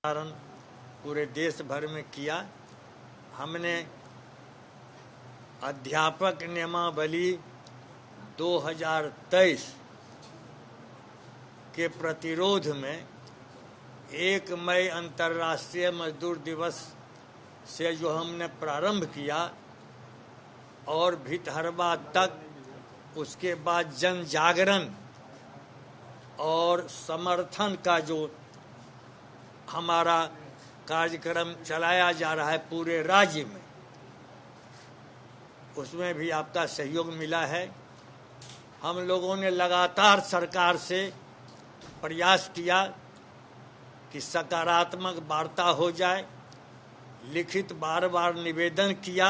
प्रसारण पूरे देश भर में किया। हमने अध्यापक नियमावली 2023 के प्रतिरोध में 1 मई अंतर्राष्ट्रीय मजदूर दिवस से जो हमने प्रारंभ किया और भितहरवा तक, उसके बाद जन जागरण और समर्थन का जो हमारा कार्यक्रम चलाया जा रहा है पूरे राज्य में, उसमें भी आपका सहयोग मिला है। हम लोगों ने लगातार सरकार से प्रयास किया कि सकारात्मक वार्ता हो जाए, लिखित बार बार निवेदन किया,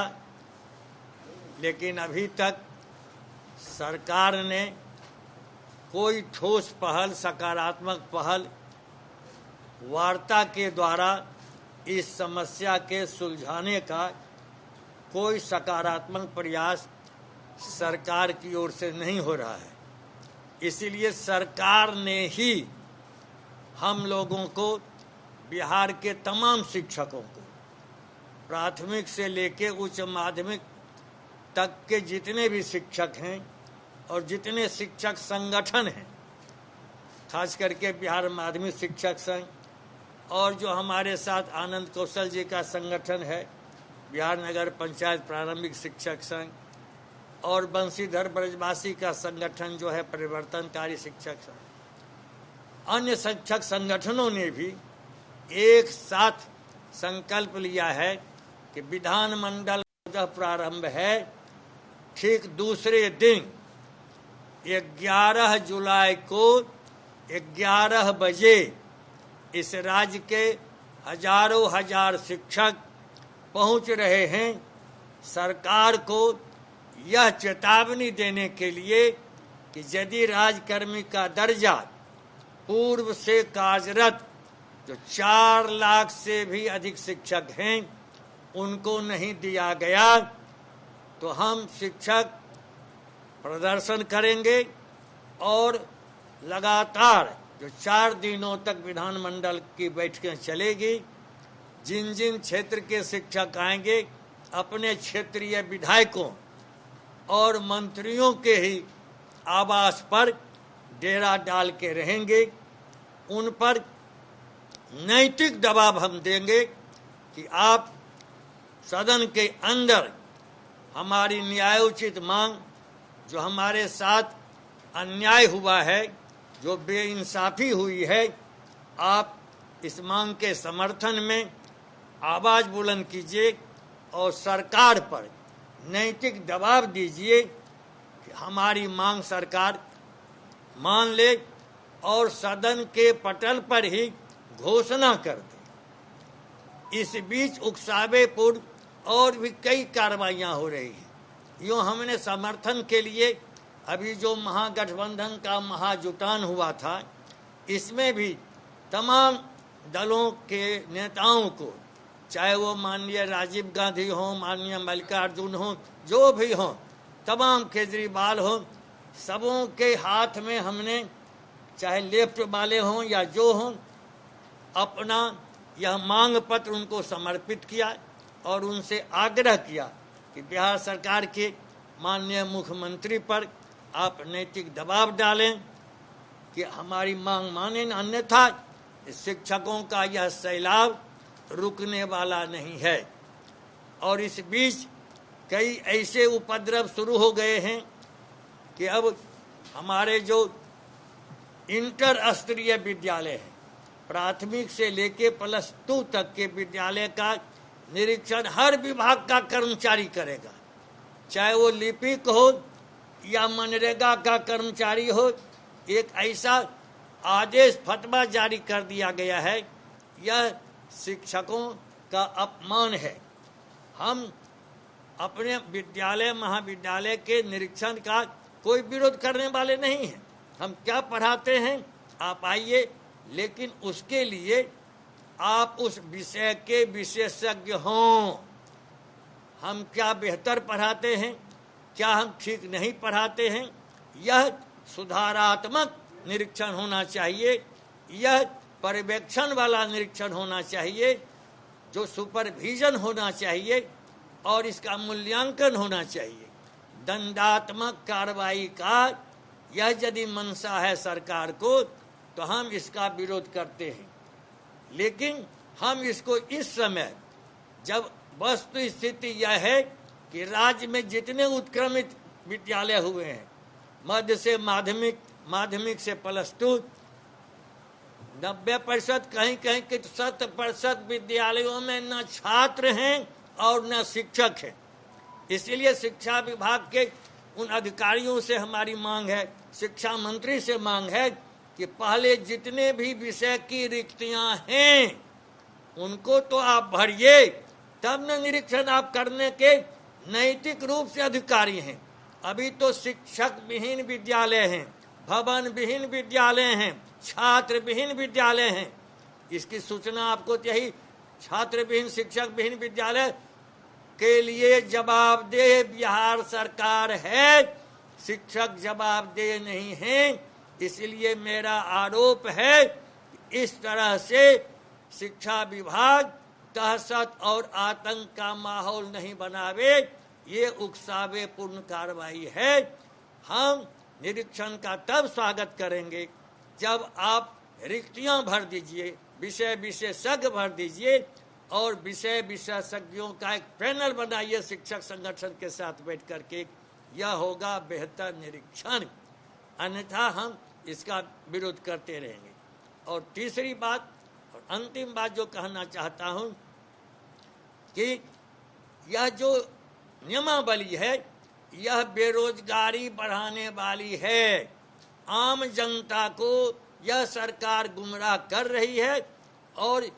लेकिन अभी तक सरकार ने कोई ठोस पहल, सकारात्मक पहल वार्ता के द्वारा इस समस्या के सुलझाने का कोई सकारात्मक प्रयास सरकार की ओर से नहीं हो रहा है। इसीलिए सरकार ने ही हम लोगों को, बिहार के तमाम शिक्षकों को, प्राथमिक से लेकर उच्च माध्यमिक तक के जितने भी शिक्षक हैं और जितने शिक्षक संगठन हैं, खास करके बिहार माध्यमिक शिक्षक संघ और जो हमारे साथ आनंद कौशल जी का संगठन है, बिहार नगर पंचायत प्रारंभिक शिक्षक संघ, और बंशीधर ब्रजवासी का संगठन जो है परिवर्तनकारी शिक्षक संघ, अन्य शिक्षक संगठनों ने भी एक साथ संकल्प लिया है कि विधानमंडल का प्रारंभ है, ठीक दूसरे दिन 11 जुलाई को 11 बजे इस राज्य के हजारों हजार शिक्षक पहुंच रहे हैं सरकार को यह चेतावनी देने के लिए कि यदि राज्यकर्मी का दर्जा पूर्व से कार्यरत जो 4 लाख से भी अधिक शिक्षक हैं उनको नहीं दिया गया तो हम शिक्षक प्रदर्शन करेंगे और लगातार जो 4 दिनों तक विधानमंडल की बैठकें चलेगी। जिन जिन क्षेत्र के शिक्षक आएंगे अपने क्षेत्रीय विधायकों और मंत्रियों के ही आवास पर डेरा डाल के रहेंगे। उन पर नैतिक दबाव हम देंगे कि आप सदन के अंदर हमारी न्यायोचित मांग, जो हमारे साथ अन्याय हुआ है, जो बेइंसाफी हुई है, आप इस मांग के समर्थन में आवाज बुलंद कीजिए और सरकार पर नैतिक दबाव दीजिए कि हमारी मांग सरकार मान ले और सदन के पटल पर ही घोषणा कर दे। इस बीच उकसावेपूर्ण और भी कई कार्रवाइयां हो रही हैं। यूँ हमने समर्थन के लिए अभी जो महागठबंधन का महाजुटान हुआ था, इसमें भी तमाम दलों के नेताओं को, चाहे वो माननीय राजीव गांधी हों, माननीय मल्लिकार्जुन हों, जो भी हों, तमाम केजरीवाल हों, सबों के हाथ में हमने, चाहे लेफ्ट वाले हों या जो हों, अपना यह मांग पत्र उनको समर्पित किया और उनसे आग्रह किया कि बिहार सरकार के माननीय मुख्यमंत्री पर आप नैतिक दबाव डालें कि हमारी मांग माने, अन्यथा शिक्षकों का यह सैलाब रुकने वाला नहीं है। और इस बीच कई ऐसे उपद्रव शुरू हो गए हैं कि अब हमारे जो इंटर स्तरीय विद्यालय है, प्राथमिक से लेके +2 तक के विद्यालय का निरीक्षण हर विभाग का कर्मचारी करेगा, चाहे वो लिपिक हो या मनरेगा का कर्मचारी हो। एक ऐसा आदेश फतवा जारी कर दिया गया है, यह शिक्षकों का अपमान है। हम अपने विद्यालय महाविद्यालय के निरीक्षण का कोई विरोध करने वाले नहीं हैं। हम क्या पढ़ाते हैं आप आइए, लेकिन उसके लिए आप उस विषय के विशेषज्ञ हों। हम क्या बेहतर पढ़ाते हैं, क्या हम ठीक नहीं पढ़ाते हैं, यह सुधारात्मक निरीक्षण होना चाहिए। यह पर्यवेक्षण वाला निरीक्षण होना चाहिए, जो सुपरविजन होना चाहिए और इसका मूल्यांकन होना चाहिए। दंडात्मक कार्रवाई का यह यदि मंशा है सरकार को, तो हम इसका विरोध करते हैं। लेकिन हम इसको इस समय, जब वस्तु स्थिति यह है कि राज्य में जितने उत्क्रमित विद्यालय हुए हैं, मध्य से माध्यमिक, माध्यमिक से +2, 90%, कहीं कहीं के 100% विद्यालयों में न छात्र हैं और न शिक्षक हैं। इसलिए शिक्षा विभाग के उन अधिकारियों से हमारी मांग है, शिक्षा मंत्री से मांग है कि पहले जितने भी विषय की रिक्तियां हैं उनको तो आप भरिए, तब न निरीक्षण आप करने के नैतिक रूप से अधिकारी हैं। अभी तो शिक्षक विहीन विद्यालय हैं, भवन विहीन विद्यालय हैं, छात्र विहीन विद्यालय हैं। इसकी सूचना आपको यही छात्र विहीन, शिक्षक विहीन विद्यालय के लिए जवाबदेह बिहार सरकार है, शिक्षक जवाबदेह नहीं है। इसलिए मेरा आरोप है, इस तरह से शिक्षा विभाग दहशत और आतंक का माहौल नहीं बनावे, ये उकसावे पूर्ण कार्रवाई है। हम निरीक्षण का तब स्वागत करेंगे जब आप रिक्तियां भर दीजिए, विषय विशेषज्ञ भर दीजिए और विषय विशेषज्ञों का एक पैनल बनाइए शिक्षक संगठन के साथ बैठ करके, यह होगा बेहतर निरीक्षण। अन्यथा हम इसका विरोध करते रहेंगे। और तीसरी बात और अंतिम बात जो कहना चाहता हूं कि यह जो नियमावली है, यह बेरोजगारी बढ़ाने वाली है। आम जनता को यह सरकार गुमराह कर रही है। और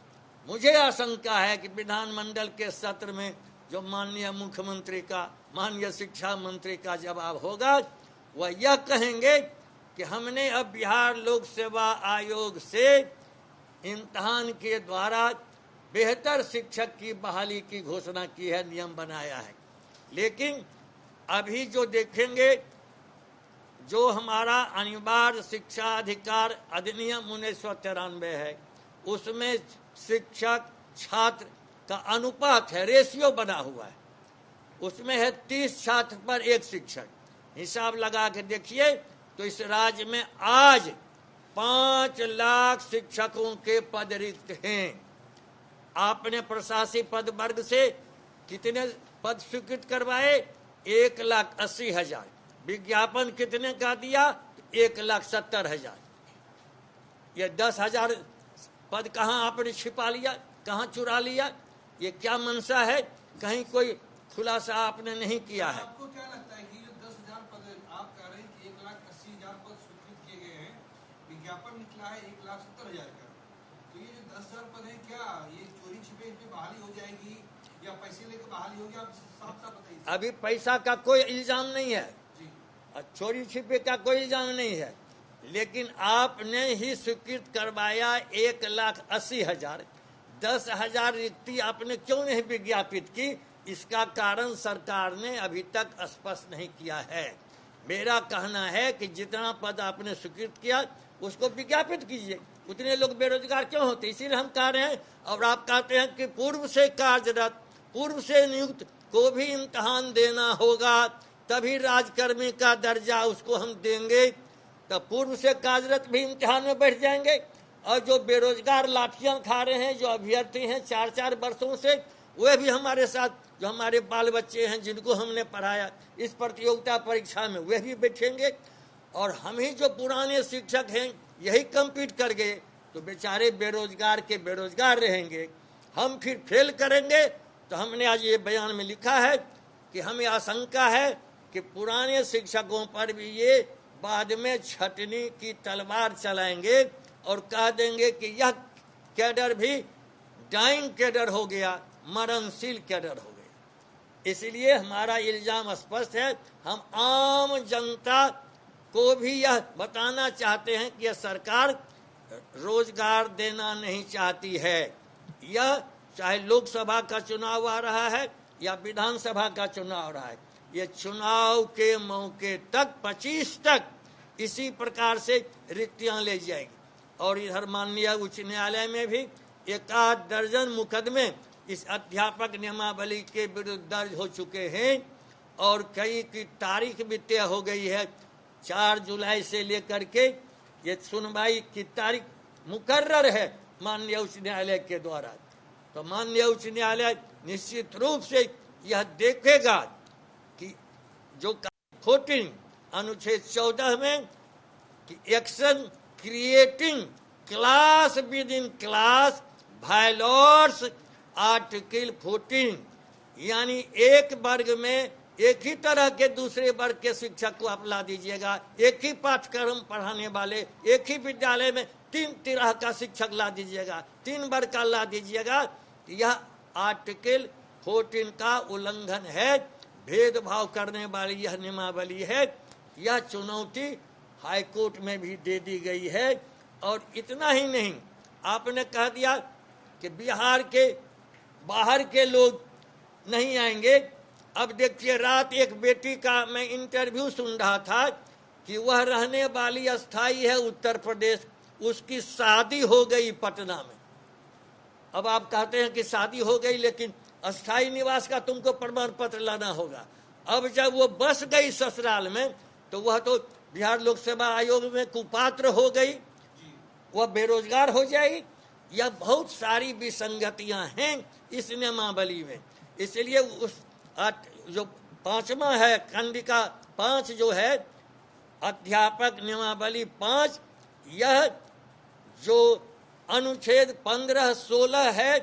मुझे आशंका है कि विधानमंडल के सत्र में जो माननीय मुख्यमंत्री का, माननीय शिक्षा मंत्री का जवाब होगा, वह यह कहेंगे कि हमने अब बिहार लोक सेवा आयोग से इम्तिहान के द्वारा बेहतर शिक्षक की बहाली की घोषणा की है, नियम बनाया है। लेकिन अभी जो देखेंगे, जो हमारा अनिवार्य शिक्षा अधिकार अधिनियम 1993 है, उसमें शिक्षक छात्र का अनुपात है, रेशियो बना हुआ है। उसमें है 30 छात्र पर 1 शिक्षक। हिसाब लगा के देखिए तो इस राज्य में आज 5 लाख शिक्षकों के पद रिक्त हैं। आपने प्रशासनिक पद वर्ग से कितने पद स्वीकृत करवाए? 1,80,000। विज्ञापन कितने का दिया? 1,70,000। ये 10,000 पद कहाँ आपने छिपा लिया, कहाँ चुरा लिया? ये क्या मंशा है? कहीं कोई खुलासा आपने नहीं किया है। आपको क्या लगता है कि जो 10,000 पद आप कह रहे हैं कि 1,80,000 पद स्वीकृत किए गए हैं, विज्ञापन निकला है 1,70,000 का, तो ये जो 10,000 पद है, क्या ये चोरी छिपे इसमें बहाली हो जाएगी या पैसे लेकर बहाली होगी? आप साफ साफ बताइए। अभी पैसा का कोई इल्जाम नहीं है, चोरी छिपे का कोई इल्जाम नहीं है, लेकिन आपने ही स्वीकृत करवाया 1,80,000। 10,000 रिक्ति आपने क्यों नहीं विज्ञापित की? इसका कारण सरकार ने अभी तक स्पष्ट नहीं किया है। मेरा कहना है कि जितना पद आपने स्वीकृत किया उसको विज्ञापित कीजिए। उतने लोग बेरोजगार क्यों होते? इसीलिए हम कह रहे हैं। और आप कहते हैं कि पूर्व से कार्यरत, पूर्व से नियुक्त को भी इम्तिहान देना होगा, तभी राजकर्मी का दर्जा उसको हम देंगे। तो पूर्व से कार्यरत भी इम्तिहान में बैठ जाएंगे। और जो बेरोजगार लाठियां खा रहे हैं, जो अभ्यर्थी हैं 4-4 वर्षों से, वे भी हमारे साथ, जो हमारे बाल बच्चे हैं जिनको हमने पढ़ाया इस प्रतियोगिता परीक्षा में, वे भी बैठेंगे। और हम ही जो पुराने शिक्षक हैं यही कम्पीट कर गए, तो बेचारे बेरोजगार के बेरोजगार रहेंगे, हम फिर फेल करेंगे। तो हमने आज ये बयान में लिखा है कि हमें आशंका है कि पुराने शिक्षकों पर भी ये बाद में छटनी की तलवार चलाएंगे और कह देंगे कि यह कैडर भी डाइंग कैडर हो गया, मरणशील कैडर हो गया। इसलिए हमारा इल्जाम स्पष्ट है। हम आम जनता को भी यह बताना चाहते हैं कि यह सरकार रोजगार देना नहीं चाहती है। यह चाहे लोकसभा का चुनाव आ रहा है या विधानसभा का चुनाव आ रहा है, ये चुनाव के मौके तक 25 तक इसी प्रकार से रिक्तियां ले जाएगी। और इधर माननीय उच्च न्यायालय में भी 1 दर्जन मुकदमे इस अध्यापक नियमावली के विरुद्ध दर्ज हो चुके हैं और कई की तारीख भी तय हो गई है। 4 जुलाई से लेकर के ये सुनवाई की तारीख मुकर्रर है माननीय उच्च न्यायालय के द्वारा। तो माननीय उच्च न्यायालय निश्चित रूप से यह देखेगा कि जो 14 अनुच्छेद 14 में कि action creating class with in class violets article 14, यानी एक वर्ग में एक ही तरह के दूसरे वर्ग के शिक्षक को आप ला दीजिएगा, एक ही पाठ्यक्रम पढ़ाने वाले एक ही विद्यालय में 3 तरह का शिक्षक ला दीजिएगा, 3 वर्ग का ला दीजिएगा। यह आर्टिकल 14 का उल्लंघन है, भेदभाव करने वाली यह नियमावली है। यह चुनौती हाईकोर्ट में भी दे दी गई है। और इतना ही नहीं, आपने कह दिया कि बिहार के बाहर के लोग नहीं आएंगे। अब देखिए, रात एक बेटी का मैं इंटरव्यू सुन रहा था कि वह रहने वाली अस्थाई है उत्तर प्रदेश, उसकी शादी हो गई पटना में। अब आप कहते हैं कि शादी हो गई लेकिन अस्थाई निवास का तुमको प्रमाण पत्र लाना होगा। अब जब वो बस गई ससुराल में तो वह तो बिहार लोक सेवा आयोग में कुपात्र हो गई, वह बेरोजगार हो जाएगी। यह बहुत सारी विसंगतियां हैं इस नियमावली में। इसलिए उस जो 5वां है खंडिका 5 जो है अध्यापक नियमावली 5, यह जो अनुच्छेद 15-16 है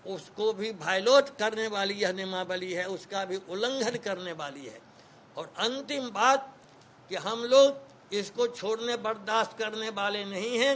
उसको भी वायलेट करने वाली यह नियमावली है, उसका भी उल्लंघन करने वाली है। और अंतिम बात कि हम लोग इसको छोड़ने बर्दाश्त करने वाले नहीं हैं।